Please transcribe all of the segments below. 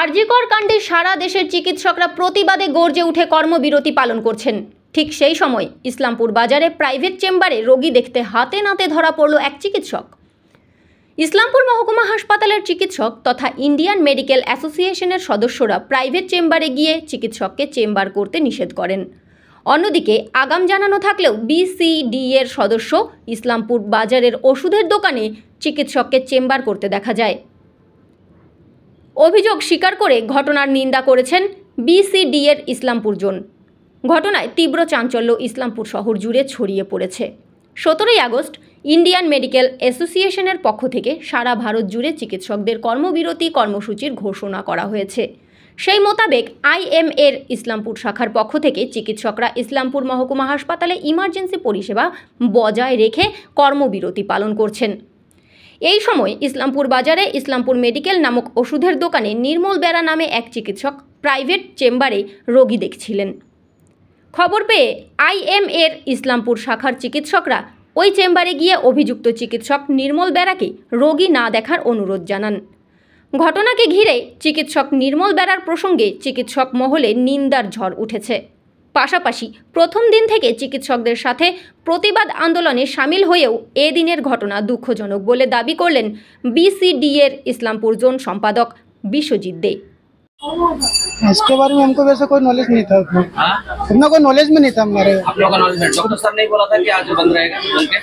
আরজিকর কাণ্ডে সারা দেশের চিকিৎসকরা প্রতিবাদে গর্জে উঠে কর্মবিরতি পালন করছেন। ঠিক সেই সময় ইসলামপুর বাজারে প্রাইভেট চেম্বারে রোগী দেখতে হাতে নাতে ধরা পড়ল এক চিকিৎসক। ইসলামপুর মহকুমা হাসপাতালের চিকিৎসক তথা ইন্ডিয়ান মেডিকেল অ্যাসোসিয়েশনের সদস্যরা প্রাইভেট চেম্বারে গিয়ে চিকিৎসককে চেম্বার করতে নিষেধ করেন। অন্যদিকে আগাম জানানো থাকলেও বিসিডি এর সদস্য ইসলামপুর বাজারের ওষুধের দোকানে চিকিৎসককে চেম্বার করতে দেখা যায়। অভিযোগ স্বীকার করে ঘটনার নিন্দা করেছেন বিসিডি এর ইসলামপুর জোন। ঘটনায় তীব্র চাঞ্চল্য ইসলামপুর শহর জুড়ে ছড়িয়ে পড়েছে। 17ই আগস্ট ইন্ডিয়ান মেডিকেল অ্যাসোসিয়েশনের পক্ষ থেকে সারা ভারত জুড়ে চিকিৎসকদের কর্মবিরতি কর্মসূচির ঘোষণা করা হয়েছে। সেই মোতাবেক আইএম এর ইসলামপুর শাখার পক্ষ থেকে চিকিৎসকরা ইসলামপুর মহকুমা হাসপাতালে ইমার্জেন্সি পরিষেবা বজায় রেখে কর্মবিরতি পালন করছেন। এই সময় ইসলামপুর বাজারে ইসলামপুর মেডিকেল নামক ওষুধের দোকানে নির্মল বেরা নামে এক চিকিৎসক প্রাইভেট চেম্বারে রোগী দেখছিলেন। খবর পেয়ে আইএম এর ইসলামপুর শাখার চিকিৎসকরা ওই চেম্বারে গিয়ে অভিযুক্ত চিকিৎসক নির্মল বেরাকে রোগী না দেখার অনুরোধ জানান। ঘটনাকে ঘিরে চিকিৎসক নির্মল বেরার প্রসঙ্গে চিকিৎসক মহলে নিন্দার ঝড় উঠেছে। পাশাপাশি প্রথম দিন থেকে চিকিৎসকদের সাথে প্রতিবাদ আন্দোলনে সামিল হয়েও এদিনের ঘটনা দুঃখজনক বলে দাবি করলেন বিসিডি এর ইসলামপুর জোন সম্পাদক বিশ্বজিৎ দে। इसके बारे में हमको वैसे कोई नॉलेज नहीं था। इतना कोई नॉलेज में नहीं था हमारे। आप लोगों का नॉलेज है? डॉक्टर सर ने बोला था कि आज बंद रहेगा बोल के।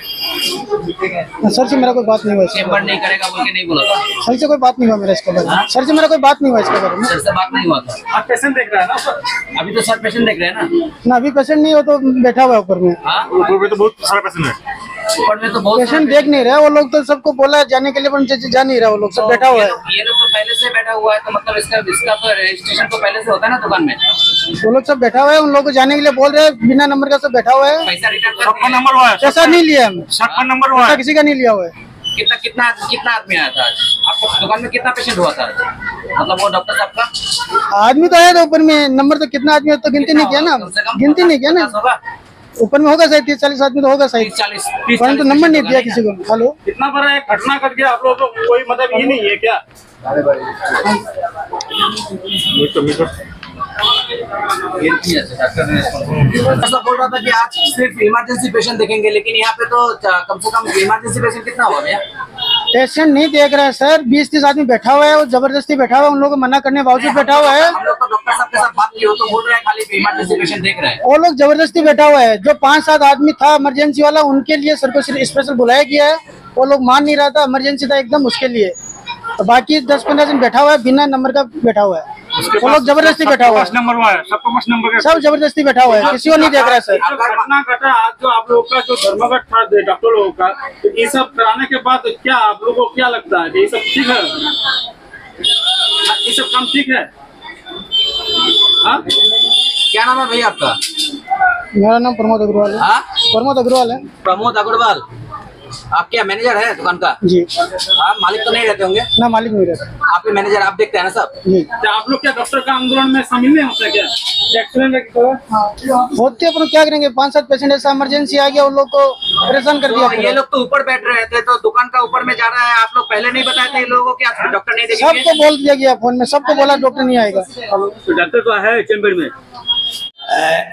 सर से मेरा कोई बात नहीं हुआ। चेंबर नहीं करेगा बोल के नहीं बोला था। सर से कोई बात नहीं हुआ मेरा इसके बारे में। सर से मेरा कोई बात नहीं हुआ इसके बारे में। सर से बात नहीं हुआ था। आप पेशेंट देख रहे हैं ना सर? अभी तो सर पेशेंट देख रहे हैं ना अभी पेशेंट नहीं हो तो बैठा हुआ है ऊपर में। ऊपर में तो बहुत सारा पेशेंट है। ऊपर में तो बहुत पेशेंट देख नहीं रहे वो लोग, तो सबको बोला जाने के लिए, पर जा नहीं रहा वो लोग, सब बैठा हुआ है। ये लोग तो पहले से बैठा हुआ है, तो मतलब इसका तो रजिस्ट्रेशन तो पहले से होता है ना दुकान में। वो लोग सब बैठा हुआ है, उन लोग को जाने के लिए बोल रहे हैं, बिना नंबर का सब बैठा हुआ है। पैसा रिटर्न सबका नंबर हुआ है, पैसा नहीं लिया हम, सबका नंबर हुआ है, किसी का नहीं लिया हुआ है। कितना आदमी आया था आज आपको दुकान में? कितना पेशेंट हुआ था मतलब वो डॉक्टर साहब का? आदमी तो आया था ऊपर में, नंबर तो कितना आदमी तो गिनती नहीं किया ना, गिनती नहीं किया ना। ऊपर में होगा शायद 30-40 आदमी तो होगा शायद, परंतु नंबर नहीं दिया किसी को। हेलो, इतना बड़ा एक घटना कर गया आप लोगों को कोई मतलब ये नहीं है क्या? ऐसा बोल रहा था कि आज सिर्फ इमरजेंसी पेशेंट देखेंगे, लेकिन यहाँ पे तो कम से कम इमरजेंसी पेशेंट कितना हुआ भैया? पेशेंट नहीं देख रहा है सर, 20-30 आदमी बैठा हुआ है, वो जबरदस्ती बैठा हुआ है, उन लोगों को मना करने बावजूद बैठा हुआ है। हम लोग तो डॉक्टर साहब के साथ बात की हो तो बोल रहे हैं खाली इमरजेंसी पेशेंट देख रहे हैं। वो लोग जबरदस्ती बैठा हुआ है। जो 5-7 आदमी था इमरजेंसी वाला, उनके लिए सर को स्पेशल बुलाया गया है। वो लोग मान नहीं रहा था, इमरजेंसी था एकदम उसके लिए। तो बाकी 10-15 दिन बैठा हुआ है, बिना नंबर का बैठा हुआ है। वो लोग जबरदस्ती बैठा हुआ है, नंबर हुआ है, सबको मस्त नंबर का सब जबरदस्ती बैठा हुआ है, किसी को नहीं देख रहा है सर। घटना घटा आज जो आप लोगों का जो धर्मघट था डॉक्टर लोगों का, तो ये सब कराने के बाद क्या आप लोगों को क्या लगता है कि ये सब ठीक है? ये सब काम ठीक है? क्या नाम है भैया आपका? मेरा नाम प्रमोद अग्रवाल है। प्रमोद अग्रवाल है। प्रमोद अग्रवाल, आप क्या मैनेजर है दुकान का? जी। आप मालिक तो नहीं रहते होंगे ना, मालिक नहीं रहता। आप ही मैनेजर, आप देखते हैं ना सब? जी। क्या आप लोग क्या डॉक्टर का आंदोलन में शामिल नहीं होता क्या? एक्सीडेंट होते अपन क्या करेंगे, 5-7 पेशेंट ऐसा इमरजेंसी आ गया, उन लोग को परेशान कर दिया। ये लोग तो ऊपर बैठ रहे थे, तो दुकान का ऊपर में जा रहा है, आप लोग पहले नहीं बताए थे लोगों को क्या डॉक्टर नहीं देखेंगे? सबको बोल दिया गया फोन में, सबको बोला डॉक्टर नहीं आएगा। डॉक्टर तो है चेम्बर में।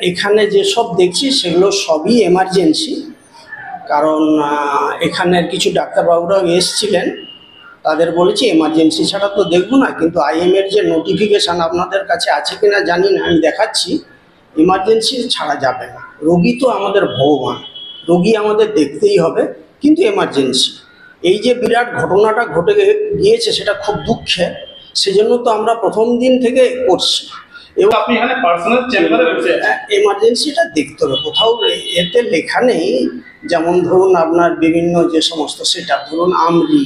এখানে যেসব দেখছি সেগুলো সবই এমার্জেন্সি, কারণ এখানের কিছু ডাক্তারবাবুরাও এসেছিলেন, তাদের বলেছি এমার্জেন্সি ছাড়া তো দেখব না। কিন্তু আইএমের যে নোটিফিকেশান আপনাদের কাছে আছে কিনা জানি না, আমি দেখাচ্ছি। এমার্জেন্সি ছাড়া যাবে না, রোগী তো আমাদের ভগবান, রোগী আমাদের দেখতেই হবে, কিন্তু এমার্জেন্সি এই যে বিরাট ঘটনাটা ঘটে গিয়েছে সেটা খুব দুঃখের, সেজন্য তো আমরা প্রথম দিন থেকে করছি। এবং আপনি এখানে পার্সোনাল চেম্বারে বসে এমার্জেন্সিটা দেখতে হবে, কোথাও এতে লেখা নেই। যেমন ধরুন আপনার বিভিন্ন যে সমস্ত সেট আপ, ধরুন আমরি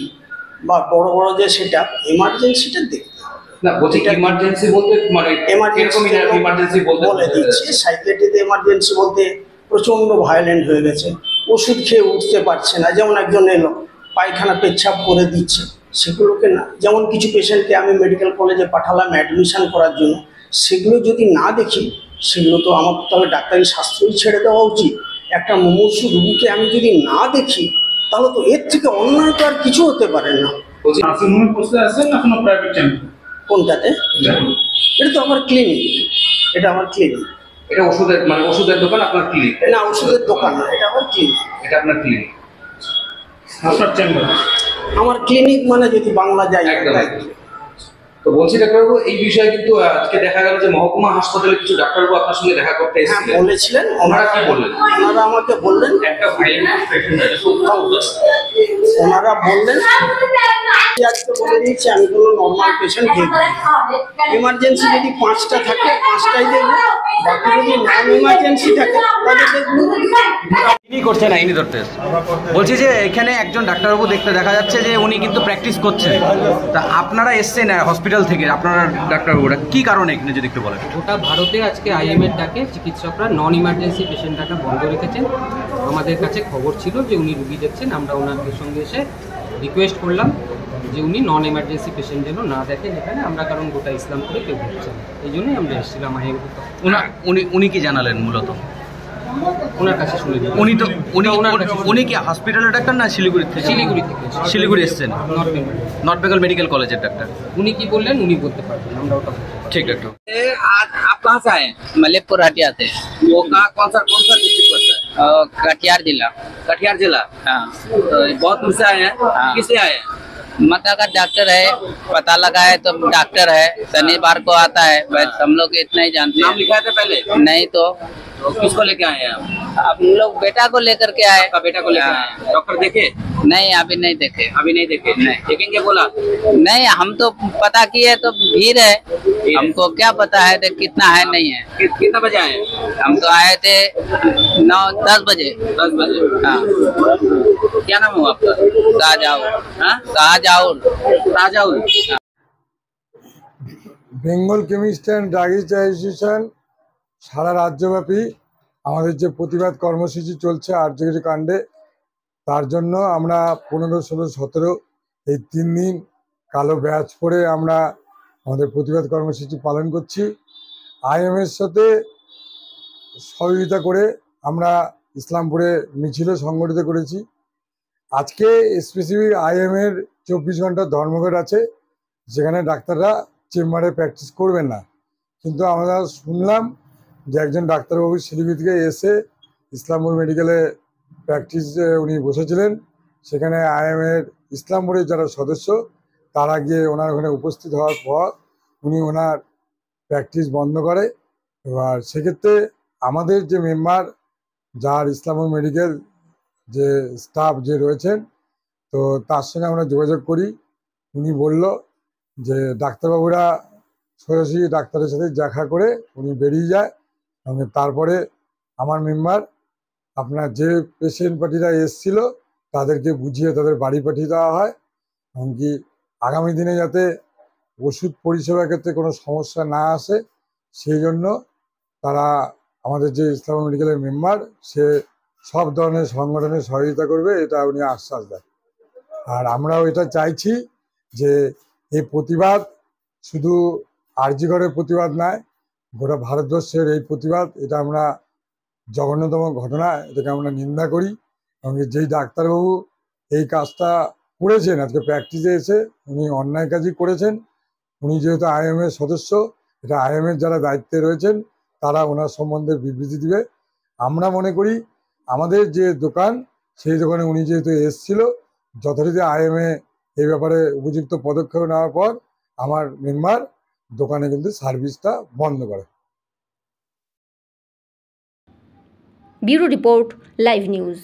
বা বড় বড় যে সেট আপ, এমার্জেন্সিটা দেখতে হবে না। বলছি ইমার্জেন্সি বলতে মানে এমার্জেন্সি বলে দিচ্ছি। সাইকিয়াট্রিতে এমার্জেন্সি বলতে প্রচণ্ড ভায়োলেন্ট হয়ে গেছে, ওষুধ খেয়ে উঠতে পারছে না, যেমন একজন এলো পায়খানা পেচ্ছাপ করে দিচ্ছে, সেগুলোকে না। যেমন কিছু পেশেন্টকে আমি মেডিকেল কলেজে পাঠালাম অ্যাডমিশন করার জন্য, সেগুলো যদি না দেখি, সেগুলো তো আমার তবে ডাক্তারি শাস্ত্রই ছেড়ে দেওয়া উচিত। একটা মুমূর্ষু রোগীকে আমি যদি না দেখি, তাহলে তো এর থেকে অন্যায় তো আর কিছু হতে পারে না। প্রাইভেট চেম্বার কোনটাতে? এটা তো আমার ক্লিনিক, এটা আমার ক্লিনিক। এটা ওষুধের মানে ওষুধের দোকান, আপনার ক্লিনিক? না, ওষুধের দোকান না, এটা আমার ক্লিনিক। এটা আপনার ক্লিনিক, আপনার চেম্বার। আমার ক্লিনিক মানে যদি বাংলা যায় একদম। তাই। তো বলছি ডাক্তারবাবু, এই বিষয়ে কিন্তু আজকে দেখা গেল যে মহকুমা হাসপাতালে কিছু ডাক্তারবাবু আপনার সঙ্গে দেখা করতে হ্যাঁ, এসেছিলেন। বলেছিলেন। ওনারা কি বললেন? ওনারা আমাকে বললেন, একটা ওনারা বললেন আজকে বলে দিয়েছি আমি কোনো নর্মাল পেশেন্ট দেখব, ইমার্জেন্সি যদি 5টা থাকে 5টাই দেখবো, বাকি যদি নন ইমার্জেন্সি থাকে তাহলে দেখবো। ইনি করছে না, ইনি ধরতে বলছি যে এখানে একজন ডাক্তারবাবু দেখতে দেখা যাচ্ছে যে উনি কিন্তু প্র্যাকটিস করছেন, তা আপনারা এসছেন হসপিটাল থেকে, আপনারা ডাক্তারবাবুরা কি কারণে এখানে যদি একটু বলেন। গোটা ভারতে আজকে আইএমএর ডাকে চিকিৎসকরা নন ইমার্জেন্সি পেশেন্ট ডাকা বন্ধ রেখেছেন। আমাদের কাছে খবর ছিল যে উনি রুগী দেখছেন, আমরা ওনাদের সঙ্গে এসে রিকোয়েস্ট করলাম যে উনি নন এমার্জেন্সি পেশেন্ট যেন না দেখেন এখানে, আমরা কারণ গোটা ইসলামপুরে কেউ দেখছেন, এই জন্যই আমরা এসেছিলাম উনি কি জানালেন মূলত? ওনার কাছে শুনে উনি তো উনি কি হসপিটালের ডাক্তার না শিলিগুড়ি থেকে? শিলিগুড়ি এসছেন, নর্থ বেঙ্গল মেডিকেল কলেজের ডাক্তার। উনি কি বললেন উনি বলতে পারবেন, আমরা ওটা ঠিক ডাক্তার। आज आप कहाँ से आए? मलेपुर हटिया से। वो कहाँ कौन सा डिस्ट्रिक्ट पड़ता है? कटिहार जिला। कटिहार जिला। हाँ, तो बहुत दूर से आए हैं। हाँ। किससे आए हैं? मतलब का डॉक्टर है, पता लगा है तो डॉक्टर है, शनिवार को आता है, बस हम लोग इतना ही जानते नाम हैं। लिखाए थे पहले? नहीं तो किसको लेके आए हैं आप? हम लोग बेटा को लेकर के आए। आपका बेटा को लेके आए हैं। डॉक्टर देखे? नहीं, अभी नहीं देखे। अभी नहीं देखे? नहीं। देखेंगे बोला? नहीं, हम तो पता किए तो भीड़ है, हमको क्या पता है तो कितना है नहीं है। कितना बजे आए हैं? हम तो आए थे 9-10 बजे। 10 बजे। हाँ, क्या नाम हुआ आपका? शाहजहां। हाँ, शाहजहां। ताजाउल। Bengal chemist and druggist association সারা রাজ্যব্যাপী আমাদের যে প্রতিবাদ কর্মসূচি চলছে আর্যগিরি কাণ্ডে, তার জন্য আমরা 15, 16, 17 এই 3 দিন কালো ব্যাচ পরে আমরা আমাদের প্রতিবাদ কর্মসূচি পালন করছি। আইএমের সাথে সহযোগিতা করে আমরা ইসলামপুরে মিছিলও সংগঠিত করেছি। আজকে স্পেসিফিক আইএমের 24 ঘন্টা ধর্মঘট আছে, যেখানে ডাক্তাররা চেম্বারে প্র্যাকটিস করবেন না, কিন্তু আমরা শুনলাম যে একজন ডাক্তারবাবু শিলিগুড়ি থেকে এসে ইসলামপুর মেডিকেলে প্র্যাকটিসে উনি বসেছিলেন, সেখানে আইএমের ইসলামপুরের যারা সদস্য তারা গিয়ে ওনার ওখানে উপস্থিত হওয়ার পর উনি ওনার প্র্যাকটিস বন্ধ করে। এবার সেক্ষেত্রে আমাদের যে মেম্বার, যার ইসলামপুর মেডিকেল যে স্টাফ যে রয়েছেন, তো তার সঙ্গে আমরা যোগাযোগ করি। উনি বলল যে ডাক্তারবাবুরা সরাসরি ডাক্তারের সাথে দেখা করে উনি বেরিয়ে যায়, এবং তারপরে আমার মেম্বার আপনার যে পেশেন্ট পার্টিরা এসছিল তাদেরকে বুঝিয়ে তাদের বাড়ি পাঠিয়ে দেওয়া হয়, এমনকি আগামী দিনে যাতে ওষুধ পরিষেবার ক্ষেত্রে কোনো সমস্যা না আসে সেই জন্য তারা আমাদের যে ইসলামপুর মেডিকেলের মেম্বার, সে সব ধরনের সংগঠনের সহযোগিতা করবে, এটা উনি আশ্বাস দেয়। আর আমরাও এটা চাইছি যে এই প্রতিবাদ শুধু আরজিগড়ের প্রতিবাদ নয়, গোটা ভারতবর্ষের এই প্রতিবাদ, এটা আমরা জঘন্যতম ঘটনা, এটাকে আমরা নিন্দা করি। এবং যেই ডাক্তারবাবু এই কাজটা করেছেন আজকে প্র্যাকটিসে এসে, উনি অন্যায় কাজই করেছেন। উনি যেহেতু আইএমের সদস্য, এটা আইএমের যারা দায়িত্বে রয়েছেন তারা ওনার সম্বন্ধে বিবৃতি দিবে। আমরা মনে করি আমাদের যে দোকান, সেই দোকানে উনি যেহেতু এসছিল, যথারীতি আইএমএ এই ব্যাপারে উপযুক্ত পদক্ষেপ নেওয়ার পর আমার মেম্বার দোকানে কিন্তু সার্ভিসটা বন্ধ করে। Bureau report, live news.